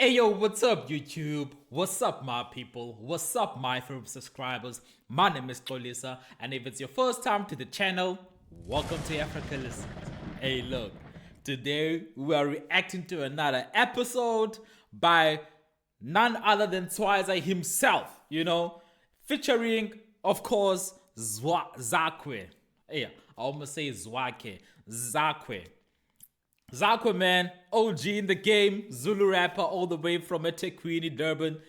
Hey yo, what's up YouTube? What's up my people? What's up my favorite subscribers? My name is Tswyza, and if it's your first time to the channel, welcome to Africa Listens. Hey look, today we are reacting to another episode by none other than Tswyza himself, featuring, of course, Zakwe. Yeah, I almost say Zwake. Zakwe. Zakwe, man, OG in the game, Zulu rapper all the way from eThekwini, Durban,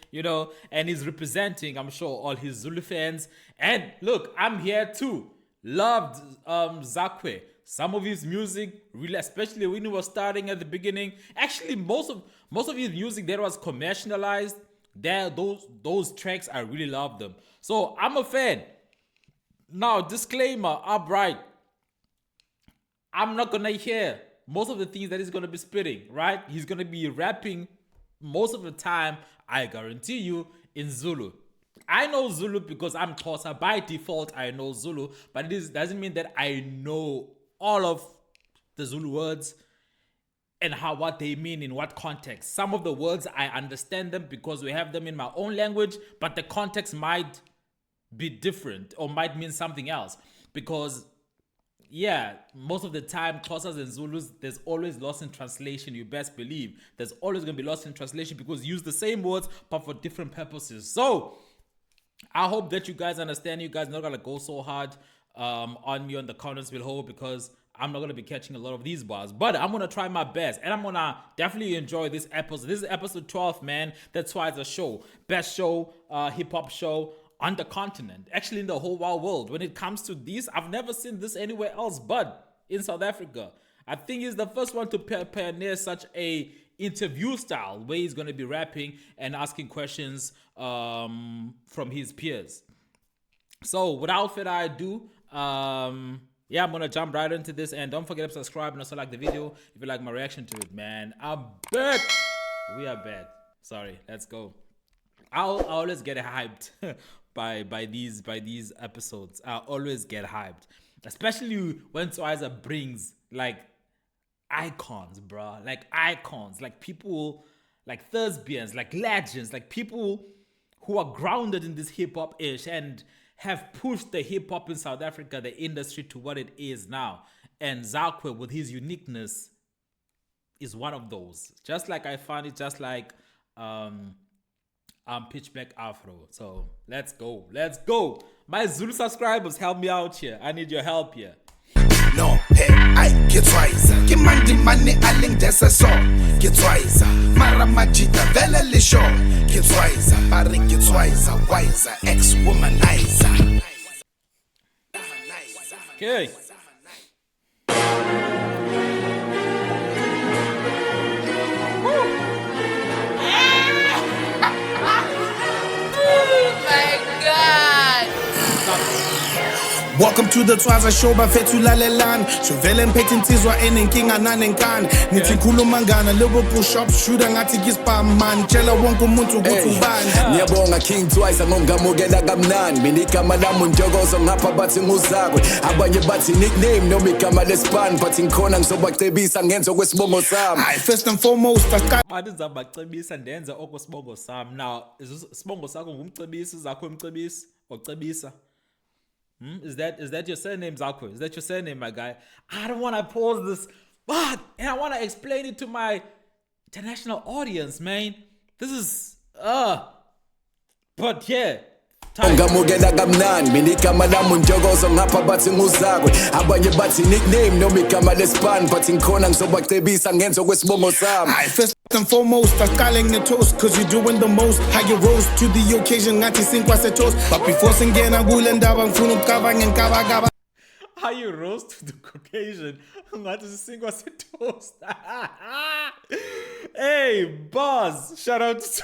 and he's representing, I'm sure, all his Zulu fans. And look, I'm here too. Loved Zakwe. Some of his music, really, especially when he was starting at the beginning. Actually, most of his music that was commercialized, those tracks, I really love them. So I'm a fan. Now, disclaimer, upright. I'm not gonna hear most of the things that he's going to be spitting, right? He's going to be rapping most of the time, I guarantee you, in Zulu. I know Zulu because I'm Xhosa. By default, I know Zulu, but it doesn't mean that I know all of the Zulu words and what they mean in what context. Some of the words, I understand them because we have them in my own language, but the context might be different or might mean something else because most of the time, Xhosas and Zulus, there's always lost in translation. You best believe there's always going to be lost in translation because you use the same words but for different purposes. So I hope that you guys understand. You guys are not going to go so hard on me on the comments below because I'm not going to be catching a lot of these bars, but I'm going to try my best and I'm going to definitely enjoy this episode. This is episode 12, man. That's why it's a show. Best show, hip-hop show on the continent, actually in the whole wide world. When it comes to this, I've never seen this anywhere else but in South Africa. I think he's the first one to pioneer such a interview style where he's going to be rapping and asking questions from his peers. So without further ado, I'm going to jump right into this, and don't forget to subscribe and also like the video if you like my reaction to it, man. I'm back. We are back. Sorry, let's go. I always get hyped by these episodes. I always get hyped, especially when Tswyza brings like icons, bro, like people, like thespians, like legends, like people who are grounded in this hip hop ish and have pushed the hip hop in South Africa, the industry, to what it is now. And Zakwe, with his uniqueness, is one of those. Just like I found it, just like Pitch Black Afro. So let's go. My Zulu subscribers, help me out here. I need your help here. No, hey, I get Tswyza. Get money, I link that's a song. Get Tswyza. Maramajita, Velele show. Get Tswyza. Barry get Tswyza. Wiser, ex-womanizer. Okay. Welcome to the Tswyza show bafethu lalelani Shovele mphethe insizwa enenkinga nanenkani Nithi khuluma ngana Liverpool shop shooter ngathi kispam man Tshela wonke umuntu ukuthi ubani Ngiyabonga King Tswyza ngongamukela kamnandi Mina igama lami untokozo ngapha bathi nguzakwe Abanye bathi nickname noma igama lespan But ngikhona ngizobacebisa ngenze okwesibongo sami First and foremost Bathi ngizobacebisa ndenze okwesibongo sami. Now isibongo sakho ngumcebisi zakho umcebisi ocebisa? Is that your surname, Zakwe? Is that your surname, my guy? I don't want to pause this, but and I want to explain it to my international audience, man. This is but yeah. Ngamukela kamnandi mina igama lami untokozo ngapha bathi nguzakwe abanye bathi nickname noma igama lespan but ngikhona ngizobacebisa ngenze okwesibongo sami First and foremost aqale ngetoast cause you're doing the most how you rose to the occasion ngathi sinkwa setoast but before singena kule ndaba ngifuna ukukava ngenkabakaba How you rose to the Caucasian ngathi sinkwa setoast. Hey boss, shout out to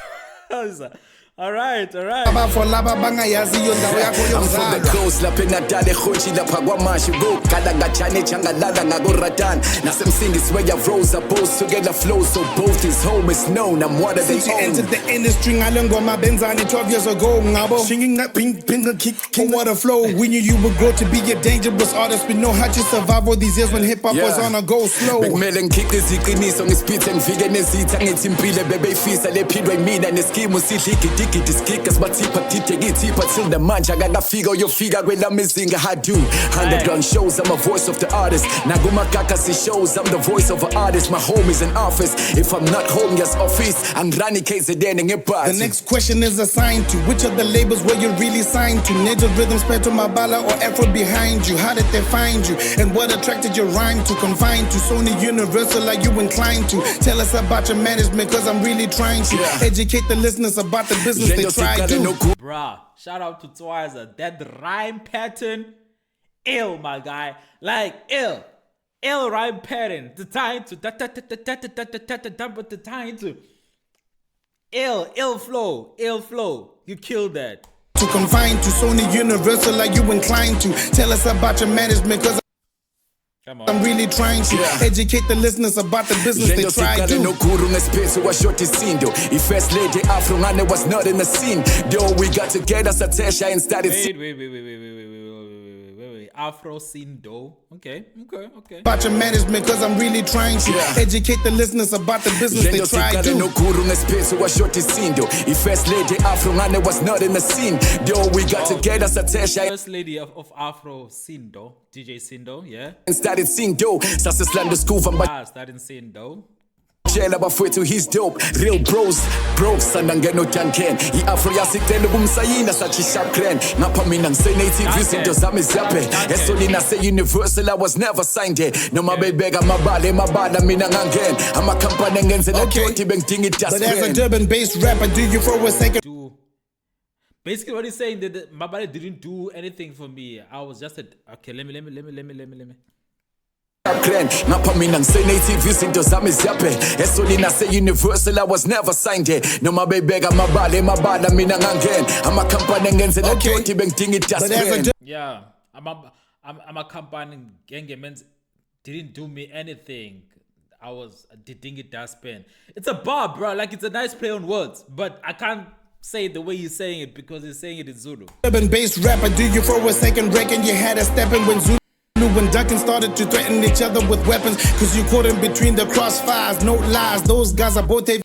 Tswyza. All right. For laba bangayaziyo ndawo yakho I'm from the yokuzalwa. coast lapha eNatali eHochi lapha kwaMashu gokhala ngajane jangalala ngakoRadan nasemsindisi where your rows are both together flow so both is home is known I'm one of Since you their own. entered the industry ngale ngoma benzani 12 years ago ngabo singing that pink kick what a flow. We knew you would grow to be a dangerous artist. We know how you survive all these years when hip hop was on a go slow. Bekumele ngikhiqize iqiniso ngisipithe ngifike nezitha ngithi impilo bebeyifisa lephindwe mina neskimu sidla igidi skika sibathipha dide ngithipha till namanje akakafika uyofika kwelami izinga I do underground shows I'm a voice of the artist nakumakakasi shows I'm the voice of an artist my home is an office if I'm not home yes office angirani KZN ngebhasi. The next question is assigned to which of the labels were you really signed to? Native Rhythm, Speto Mabala or Afro behind you? How did they find you? And what attracted your rhyme to confine to Sony Universal? Are you inclined to tell us about your management? Cause I'm really trying to educate the listeners about the business they try to. Bruh, shout out to Tswyza. That rhyme pattern, ill, my guy. Like, ill. Ill rhyme pattern. The time to the time to ill flow. You killed that. To confine to Sony Universal, are you inclined to tell us about your management? Cause Come on. I'm really trying to educate the listeners about the business they try to. No guru ngespace short isindo. First lady Afro ngane was not in the scene. Though we got together Satesha and started Wait. Afro Sindo. Okay. About your management, cause I'm really trying to educate the listeners about the business they try to. No guru ngespace short isindo. First lady Afro ngane was not in the scene. Though we got together Satesha First lady of Afro Sindo. DJ Sindo, yeah. and started sing do. Saseslando school from Starting Sindo. Jela bafethu he's dope real bros sandangeno janken iAfro yasikele kumsayina sathi sharp grand ngapha mina ngisenative izinto zami ziyaphela esolina se-universal I was never signed there noma bebeka amabala mina ngangena amakhampani engenzela toti bengidinga But as a idustband Durban-based rapper, do you for a second Basically what he's saying that my body didn't do anything for me. I was just okay, let me. grand ngapha mina ngisenative izinto zami ziyaphela esolina se-universal I was never signed there noma bebeka amabala mina ngangena amakhampani engenzela toti bengidinga idustband. Yeah, I'm a company gang didn't do me anything. I was didn't it dustbin. It's a bar, bro. Like it's a nice play on words, but I can't say it the way he's saying it because he's saying it in Zulu. Durban-based rapper, do you for a second reckon you had a step in when Zulu and Duncan started to threaten each other with weapons? Cause you caught in between the crossfires, no lies. Those guys are both heavy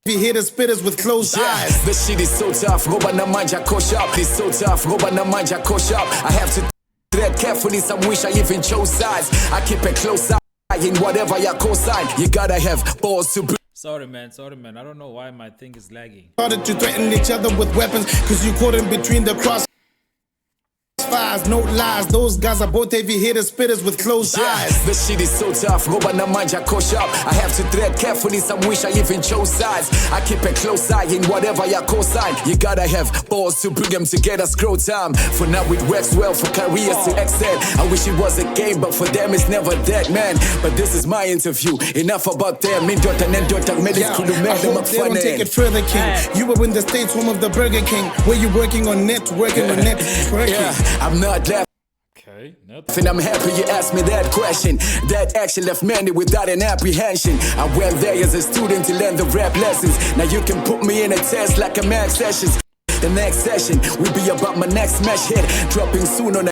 hitter spitters with closed eyes. This shit is so tough, ngoba namanje akosha. It's so tough, ngoba namanje akosha. I have to tread carefully, some wish I even chose sides. I keep a close eye in whatever you co-sign. You gotta have balls to be. Sorry, man. I don't know why my thing is lagging. Started to threaten each other with weapons. Cause you caught in between the crossfires, no lies. Those guys are both heavy hitter spitters with closed eyes. This shit is so tough, ngoba namanje akosha. I have to tread carefully, some wish I even chose sides. I keep a close eye in whatever you co-sign. You gotta have balls to bring them together, scroll time. For now it works well for careers to excel. I wish it was a game, but for them it's never that, man. But this is my interview, enough about them. I hope they don't take it further, King. You were in the States, home of the Burger King. Where you working on networking. Yeah, I'm not laughing. Okay, And I'm happy you asked me that question. That action left many without an apprehension. I went there as a student to learn the rap lessons. Now you can put me in a test like a math sessions. The next session will be about my next smash hit, dropping soon on.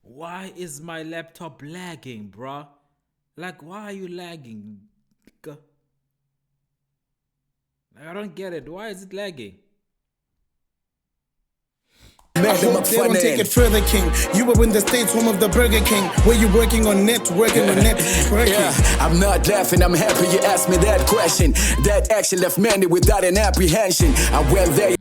Why is my laptop lagging, bruh? Like, why are you lagging? Like, I don't get it. Why is it lagging? I hope they don't take it further, King. You were in the States, home of the Burger King. Where you working on networking. Yeah, I'm not laughing, I'm happy you asked me that question. That action left many without an apprehension. I went there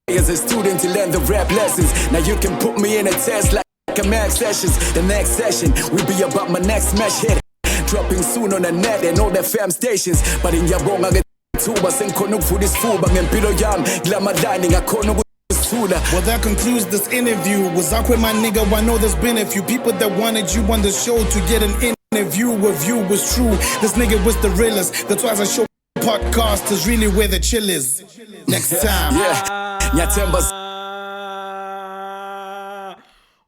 as a student to learn the rap lessons. Now you can put me in a test like a math sessions. The next session will be about my next smash hit, dropping soon on the net and all the fam stations. But in Yabonga tuba senkhona ukuvuda isifuba ngempilo yami glamadani ngakhona. Well, that concludes this interview with Zakwe, my nigga. I know there's been a few people that wanted you on the show to get an interview. Review was true. This nigga was the realest. That's why I show podcast is really where the chill is. Next time. Yeah, Nyatemba's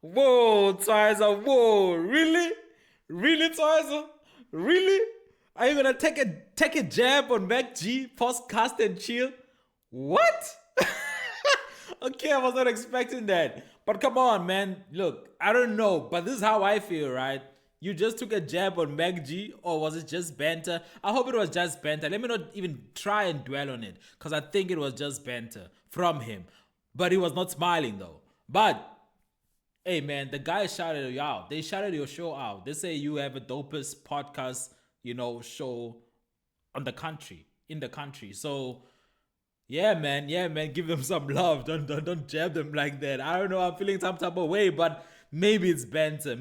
Whoa, Tswyza, whoa, really? Really, Tswyza? Really? Are you gonna take a jab on Mac G, podcast and chill? What? Okay, I was not expecting that. But come on, man. Look, I don't know, but this is how I feel, right? You just took a jab on Mac G, or was it just banter? I hope it was just banter. Let me not even try and dwell on it, because I think it was just banter from him. But he was not smiling though. But hey, man, the guys shouted you out. They shouted your show out. They say you have a dopest podcast, show in the country. So yeah, man, give them some love. Don't jab them like that. I don't know. I'm feeling some type of way, but maybe it's banter.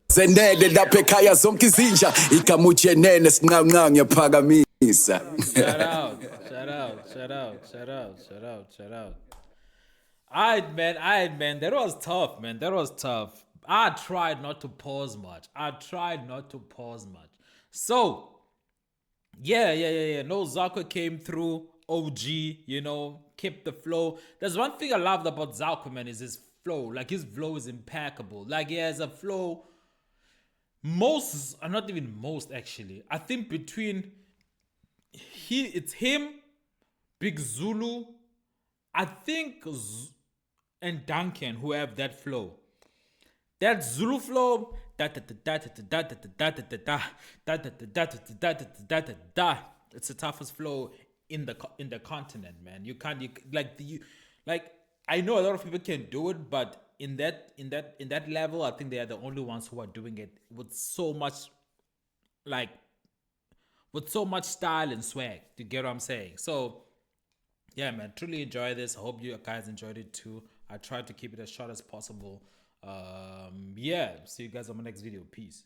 Zenele lapha ekhaya zonke izinja ikamutshenene sinqanqa ngiyaphakamisa. Shout out. Alright, man. That was tough, man. I tried not to pause much. So, yeah. No, Zakwe came through. OG, kept the flow. There's one thing I loved about Zakwe, man, is his flow. Like, his flow is impeccable. Like, he has a flow. Not even most, actually. I think between it's him, Big Zulu, I think, and Duncan, who have that flow. That Zulu flow, it's the toughest flow in the continent, man. You can't I know a lot of people can do it, but in that level, I think they are the only ones who are doing it with so much style and swag. Do you get what I'm saying? So yeah, man, truly enjoy this. I hope you guys enjoyed it too. I tried to keep it as short as possible. Yeah, see you guys on my next video. Peace.